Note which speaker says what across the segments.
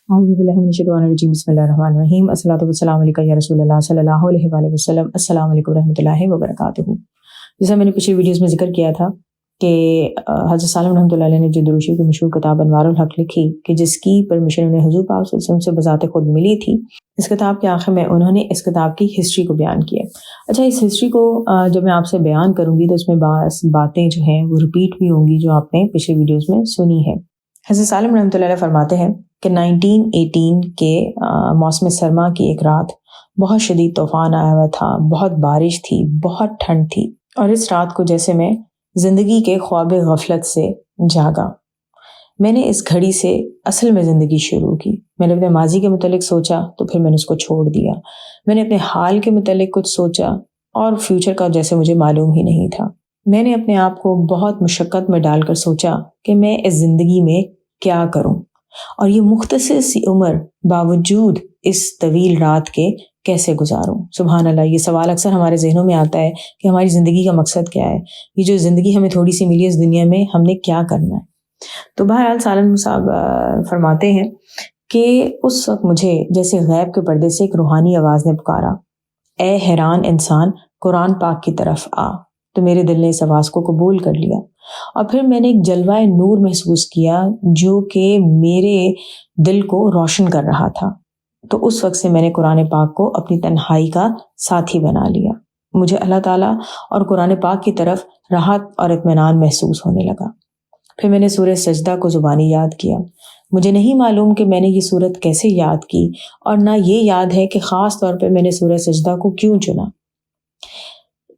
Speaker 1: اعوذ باللہ من الشیطان الرجیم بسم اللہ الرحمن الرحیم الصلاۃ والسلام علیکم یا رسول اللہ صلی اللہ علیہ وآلہ وسلم۔ السلام علیکم ورحمۃ اللہ وبرکاتہ۔ جیسا میں نے پچھلی ویڈیوز میں ذکر کیا تھا کہ حضرت سالم رحمۃ اللہ علیہ نے جو دروشی کی مشہور کتاب انوار الحق لکھی کہ جس کی پرمیشن انہیں حضور پاک صلی اللہ علیہ وسلم سے بذات خود ملی تھی، اس کتاب کے آخر میں انہوں نے اس کتاب کی ہسٹری کو بیان کیا۔ اچھا، اس ہسٹری کو جب میں آپ سے بیان کروں گی تو اس میں باتیں جو ہیں وہ ریپیٹ بھی ہوں گی جو آپ نے پچھلی ویڈیوز میں سنی ہے۔ حضرت سالم رحمۃ اللہ علیہ فرماتے ہیں کہ 1918 کے موسم سرما کی ایک رات بہت شدید طوفان آیا ہوا تھا، بہت بارش تھی، بہت ٹھنڈ تھی، اور اس رات کو جیسے میں زندگی کے خواب غفلت سے جاگا۔ میں نے اس گھڑی سے اصل میں زندگی شروع کی۔ میں نے اپنے ماضی کے متعلق سوچا تو پھر میں نے اس کو چھوڑ دیا۔ میں نے اپنے حال کے متعلق کچھ سوچا اور فیوچر کا جیسے مجھے معلوم ہی نہیں تھا۔ میں نے اپنے آپ کو بہت مشقت میں ڈال کر سوچا کہ میں اس زندگی میں کیا کروں، اور یہ مختصر سی عمر باوجود اس طویل رات کے کیسے گزاروں۔ سبحان اللہ، یہ سوال اکثر ہمارے ذہنوں میں آتا ہے کہ ہماری زندگی کا مقصد کیا ہے، یہ جو زندگی ہمیں تھوڑی سی ملی اس دنیا میں ہم نے کیا کرنا ہے۔ تو بہرحال سالم صاحب فرماتے ہیں کہ اس وقت مجھے جیسے غیب کے پردے سے ایک روحانی آواز نے پکارا، اے حیران انسان، قرآن پاک کی طرف آ۔ تو میرے دل نے اس آواز کو قبول کر لیا، اور پھر میں نے ایک جلوہ نور محسوس کیا جو کہ میرے دل کو روشن کر رہا تھا۔ تو اس وقت سے میں نے قرآن پاک کو اپنی تنہائی کا ساتھی بنا لیا۔ مجھے اللہ تعالیٰ اور قرآن پاک کی طرف راحت اور اطمینان محسوس ہونے لگا۔ پھر میں نے سورہ سجدہ کو زبانی یاد کیا۔ مجھے نہیں معلوم کہ میں نے یہ سورت کیسے یاد کی، اور نہ یہ یاد ہے کہ خاص طور پہ میں نے سورہ سجدہ کو کیوں چنا۔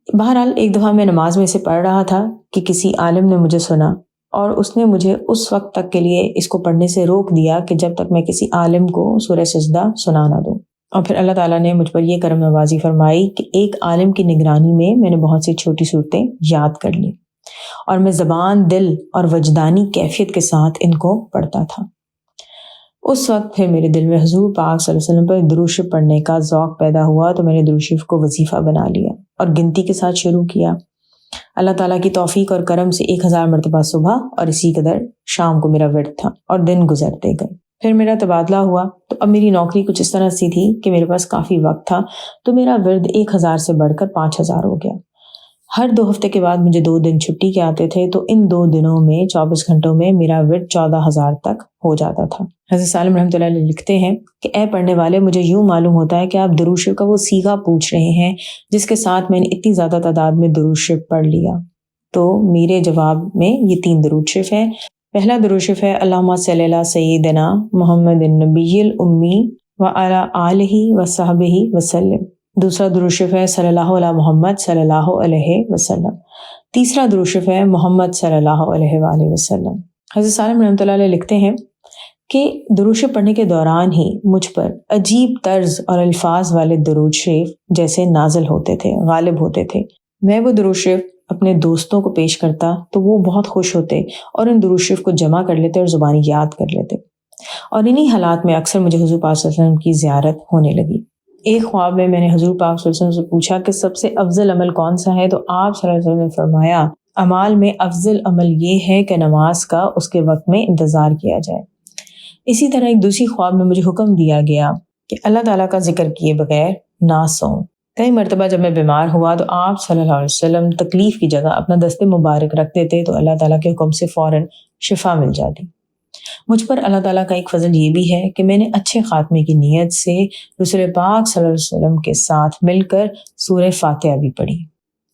Speaker 1: بہرحال ایک دفعہ میں نماز میں اسے پڑھ رہا تھا کہ کسی عالم نے مجھے سنا، اور اس نے مجھے اس وقت تک کے لیے اس کو پڑھنے سے روک دیا کہ جب تک میں کسی عالم کو سورہ سجدہ سنا نہ دوں۔ اور پھر اللہ تعالیٰ نے مجھ پر یہ کرم نوازی فرمائی کہ ایک عالم کی نگرانی میں نے بہت سی چھوٹی صورتیں یاد کر لی، اور میں زبان، دل اور وجدانی کیفیت کے ساتھ ان کو پڑھتا تھا۔ اس وقت پھر میرے دل میں حضور پاک صلی اللہ علیہ وسلم پر درود شریف پڑھنے کا ذوق پیدا ہوا، تو میں نے درود شریف کو وظیفہ بنا لیا اور گنتی کے ساتھ شروع کیا۔ اللہ تعالیٰ کی توفیق اور کرم سے 1000 مرتبہ صبح اور اسی قدر شام کو میرا ورد تھا، اور دن گزرتے گئے۔ پھر میرا تبادلہ ہوا، تو اب میری نوکری کچھ اس طرح سی تھی کہ میرے پاس کافی وقت تھا، تو میرا ورد 1000 سے بڑھ کر 5000 ہو گیا۔ ہر 2 ہفتے کے بعد مجھے 2 دن چھٹی کے آتے تھے، تو ان 2 دنوں میں 24 گھنٹوں میں میرا ورد 14000 تک ہو جاتا تھا۔ حضرت سالم رحمۃ اللہ علیہ لکھتے ہیں کہ اے پڑھنے والے، مجھے یوں معلوم ہوتا ہے کہ آپ درود شریف کا وہ صیغہ پوچھ رہے ہیں جس کے ساتھ میں نے اتنی زیادہ تعداد میں درود شریف پڑھ لیا۔ تو میرے جواب میں یہ 3 درود شریف ہے۔ پہلا درود شریف ہے اللہم صلی علی سیدنا محمد النبی الامی وعلی آلہ وصحبہ وسلم۔ دوسرا درود شریف ہے صلی اللہ علی محمد صلی اللہ علیہ وسلم۔ تیسرا درود شریف ہے محمد صلی اللہ علیہ وآلہ وسلم۔ حضرت سالم رحمۃ اللہ علیہ لکھتے ہیں کہ درود شریف پڑھنے کے دوران ہی مجھ پر عجیب طرز اور الفاظ والے درود شریف جیسے نازل ہوتے تھے، غالب ہوتے تھے۔ میں وہ درود شریف اپنے دوستوں کو پیش کرتا تو وہ بہت خوش ہوتے اور ان درود شریف کو جمع کر لیتے اور زبانی یاد کر لیتے، اور انہی حالات میں اکثر مجھے حضور پاک صلی اللہ علیہ وسلم کی زیارت ہونے لگی۔ ایک خواب میں نے حضور پاک صلی اللہ علیہ وسلم سے پوچھا کہ سب سے افضل عمل کون سا ہے، تو آپ صلی اللہ علیہ وسلم نے فرمایا اعمال میں افضل عمل یہ ہے کہ نماز کا اس کے وقت میں انتظار کیا جائے۔ اسی طرح ایک دوسری خواب میں مجھے حکم دیا گیا کہ اللہ تعالیٰ کا ذکر کیے بغیر نہ سوؤں۔ کئی مرتبہ جب میں بیمار ہوا تو آپ صلی اللہ علیہ وسلم تکلیف کی جگہ اپنا دست مبارک رکھتے تھے، تو اللہ تعالیٰ کے حکم سے فوراً شفا مل جاتی۔ مجھ پر اللہ تعالیٰ کا ایک فضل یہ بھی ہے کہ میں نے اچھے خاتمے کی نیت سے رسول پاک صلی اللہ علیہ وسلم کے ساتھ مل کر سورہ فاتحہ بھی پڑھی،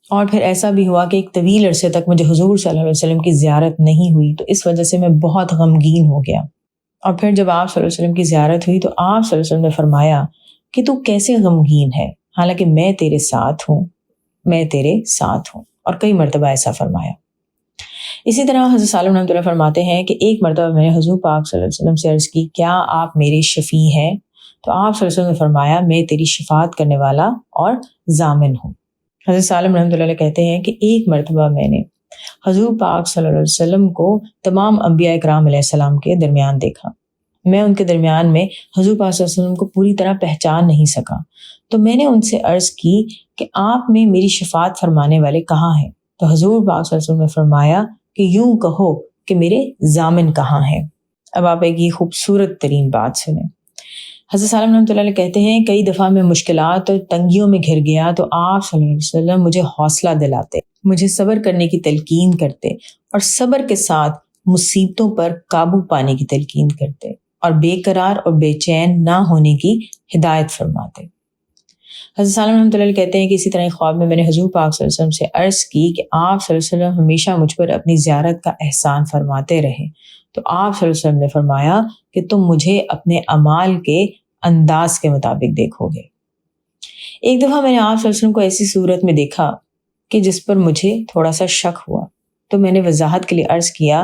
Speaker 1: اور پھر ایسا بھی ہوا کہ ایک طویل عرصے تک مجھے حضور صلی اللہ علیہ وسلم کی زیارت نہیں ہوئی، تو اس وجہ سے میں بہت غمگین ہو گیا۔ اور پھر جب آپ صلی اللہ علیہ وسلم کی زیارت ہوئی تو آپ صلی اللہ علیہ وسلم نے فرمایا کہ تو کیسے غمگین ہے، حالانکہ میں تیرے ساتھ ہوں، میں تیرے ساتھ ہوں، اور کئی مرتبہ ایسا فرمایا۔ اسی طرح حضرت سالم رحمۃ اللہ فرماتے ہیں کہ ایک مرتبہ میں نے حضور پاک صلی اللہ علیہ وسلم سے عرض کی کیا آپ میرے شفیع ہیں، تو آپ صلی اللہ علیہ وسلم نے فرمایا میں تیری شفاعت کرنے والا اور ضامن ہوں۔ حضرت سالم رحمۃ اللہ کہتے ہیں کہ ایک مرتبہ میں نے حضور پاک صلی اللہ علیہ وسلم کو تمام انبیاء اکرام علیہ السلام کے درمیان دیکھا۔ میں ان کے درمیان میں حضور پاک صلی اللہ علیہ وسلم کو پوری طرح پہچان نہیں سکا، تو میں نے ان سے عرض کی کہ آپ میں میری شفاعت فرمانے والے کہاں ہیں، تو حضور پاک صلی اللہ علیہ وسلم نے فرمایا کہ یوں کہو کہ میرے ضامن کہاں ہیں۔ اب آپ ایک یہ خوبصورت ترین بات سنیں۔ حضرت سالم رحمۃ اللہ علیہ کہتے ہیں کئی دفعہ میں مشکلات اور تنگیوں میں گھر گیا تو آپ صلی اللہ علیہ وسلم مجھے حوصلہ دلاتے، مجھے صبر کرنے کی تلقین کرتے اور صبر کے ساتھ مصیبتوں پر قابو پانے کی تلقین کرتے اور بے قرار اور بے چین نہ ہونے کی ہدایت فرماتے۔ حضرت سالم رحمۃ اللہ علیہ کہتے ہیں کہ اسی طرح خواب میں نے حضور پاک صلی اللہ علیہ وسلم سے عرض کی کہ آپ صلی اللہ علیہ وسلم ہمیشہ مجھ پر اپنی زیارت کا احسان فرماتے رہیں، تو آپ صلی اللہ علیہ وسلم نے فرمایا کہ تم مجھے اپنے اعمال کے انداز کے مطابق دیکھو گے۔ ایک دفعہ میں نے آپ صلی اللہ علیہ وسلم کو ایسی صورت میں دیکھا کہ جس پر مجھے تھوڑا سا شک ہوا، تو میں نے وضاحت کے لیے عرض کیا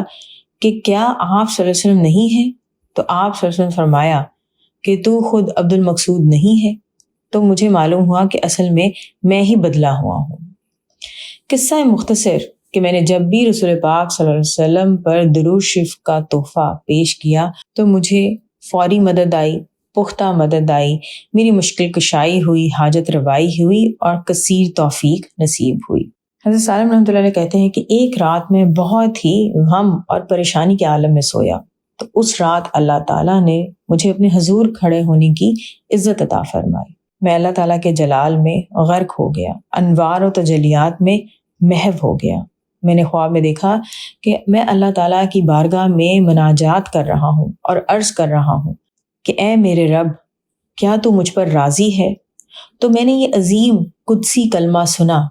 Speaker 1: کہ کیا آپ صلی اللہ علیہ وسلم نہیں ہیں؟ تو آپ صلی اللہ علیہ وسلم فرمایا کہ تو خود عبد المقصود نہیں ہے؟ تو مجھے معلوم ہوا کہ اصل میں ہی بدلا ہوا ہوں۔ قصہ مختصر کہ میں نے جب بھی رسول پاک صلی اللہ علیہ وسلم پر درود شریف کا تحفہ پیش کیا تو مجھے فوری مدد آئی، پختہ مدد آئی، میری مشکل کشائی ہوئی، حاجت روائی ہوئی اور کثیر توفیق نصیب ہوئی۔ حضرت سالم رحمۃ اللہ علیہ کہتے ہیں کہ ایک رات میں بہت ہی غم اور پریشانی کے عالم میں سویا، تو اس رات اللہ تعالیٰ نے مجھے اپنے حضور کھڑے ہونے کی عزت عطا فرمائی۔ میں اللہ تعالیٰ کے جلال میں غرق ہو گیا، انوار و تجلیات میں محو ہو گیا۔ میں نے خواب میں دیکھا کہ میں اللہ تعالیٰ کی بارگاہ میں مناجات کر رہا ہوں اور عرض کر رہا ہوں کہ اے میرے رب، کیا تو مجھ پر راضی ہے؟ تو میں نے یہ عظیم قدسی کلمہ سنا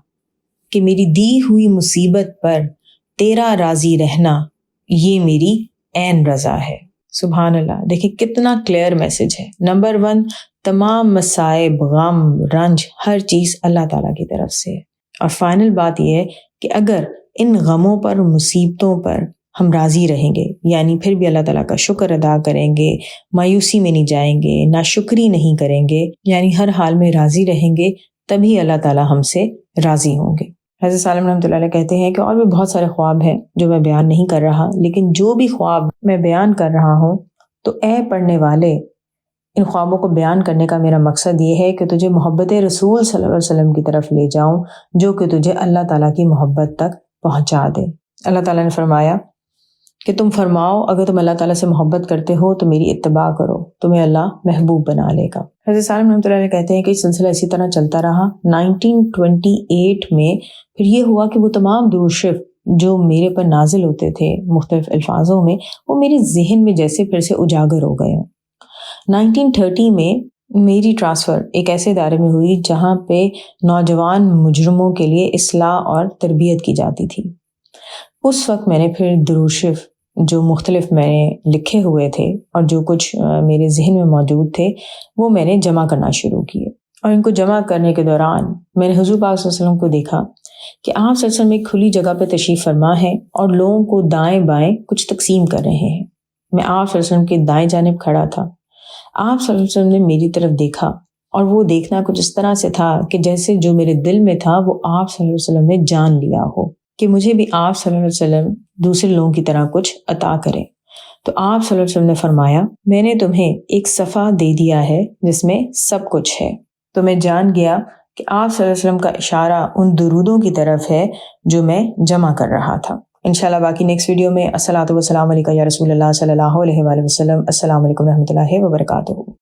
Speaker 1: کہ میری دی ہوئی مصیبت پر تیرا راضی رہنا یہ میری عین رضا ہے۔ سبحان اللہ، دیکھیں کتنا کلیئر میسج ہے۔ نمبر 1، تمام مصائب، غم، رنج، ہر چیز اللہ تعالیٰ کی طرف سے ہے۔ اور فائنل بات یہ ہے کہ اگر ان غموں پر، مصیبتوں پر ہم راضی رہیں گے، یعنی پھر بھی اللہ تعالیٰ کا شکر ادا کریں گے، مایوسی میں نہیں جائیں گے، ناشکری نہیں کریں گے، یعنی ہر حال میں راضی رہیں گے، تبھی اللہ تعالیٰ ہم سے راضی ہوں گے۔ حضرت سالم رحمۃ اللہ علیہ کہتے ہیں کہ اور بھی بہت سارے خواب ہیں جو میں بیان نہیں کر رہا، لیکن جو بھی خواب میں بیان کر رہا ہوں تو اے پڑھنے والے، ان خوابوں کو بیان کرنے کا میرا مقصد یہ ہے کہ تجھے محبت رسول صلی اللہ علیہ وسلم کی طرف لے جاؤں، جو کہ تجھے اللہ تعالیٰ کی محبت تک پہنچا دے۔ اللہ تعالیٰ نے فرمایا کہ تم فرماؤ اگر تم اللہ تعالیٰ سے محبت کرتے ہو تو میری اتباع کرو، تمہیں اللہ محبوب بنا لے گا۔ حضرت سالم رحمۃ اللہ علیہ کہتے ہیں کہ یہ سلسلہ اسی طرح چلتا رہا۔ 1928 میں پھر یہ ہوا کہ وہ تمام درود شریف جو میرے پر نازل ہوتے تھے مختلف الفاظوں میں، وہ میرے ذہن میں جیسے پھر سے اجاگر ہو گئے۔ 1930 میں میری ٹرانسفر ایک ایسے ادارے میں ہوئی جہاں پہ نوجوان مجرموں کے لیے اصلاح اور تربیت کی جاتی تھی۔ اس وقت میں نے پھر درود شریف جو مختلف میں نے لکھے ہوئے تھے اور جو کچھ میرے ذہن میں موجود تھے وہ میں نے جمع کرنا شروع کیے، اور ان کو جمع کرنے کے دوران میں نے حضور پاک صلی اللہ علیہ وسلم کو دیکھا کہ آپ صلی اللہ علیہ وسلم ایک کھلی جگہ پہ تشریف فرما ہے اور لوگوں کو دائیں بائیں کچھ تقسیم کر رہے ہیں۔ میں آپ صلی اللہ علیہ وسلم کے دائیں جانب کھڑا تھا۔ آپ صلی اللہ علیہ وسلم نے میری طرف دیکھا اور وہ دیکھنا کچھ اس طرح سے تھا کہ جیسے جو میرے دل میں تھا وہ آپ صلی اللہ علیہ وسلم نے جان لیا ہو کہ مجھے بھی آپ صلی اللہ علیہ وسلم دوسرے لوگوں کی طرح کچھ عطا کریں۔ تو آپ صلی اللہ علیہ وسلم نے فرمایا میں نے تمہیں ایک صفحہ دے دیا ہے جس میں سب کچھ ہے۔ تو میں جان گیا کہ آپ صلی اللہ علیہ وسلم کا اشارہ ان درودوں کی طرف ہے جو میں جمع کر رہا تھا۔ انشاءاللہ باقی نیکسٹ ویڈیو میں الصلاۃ والسلام علیکم یا رسول اللہ صلی اللہ علیہ وآلہ وسلم۔ السلام علیکم رحمۃ اللہ وبرکاتہ۔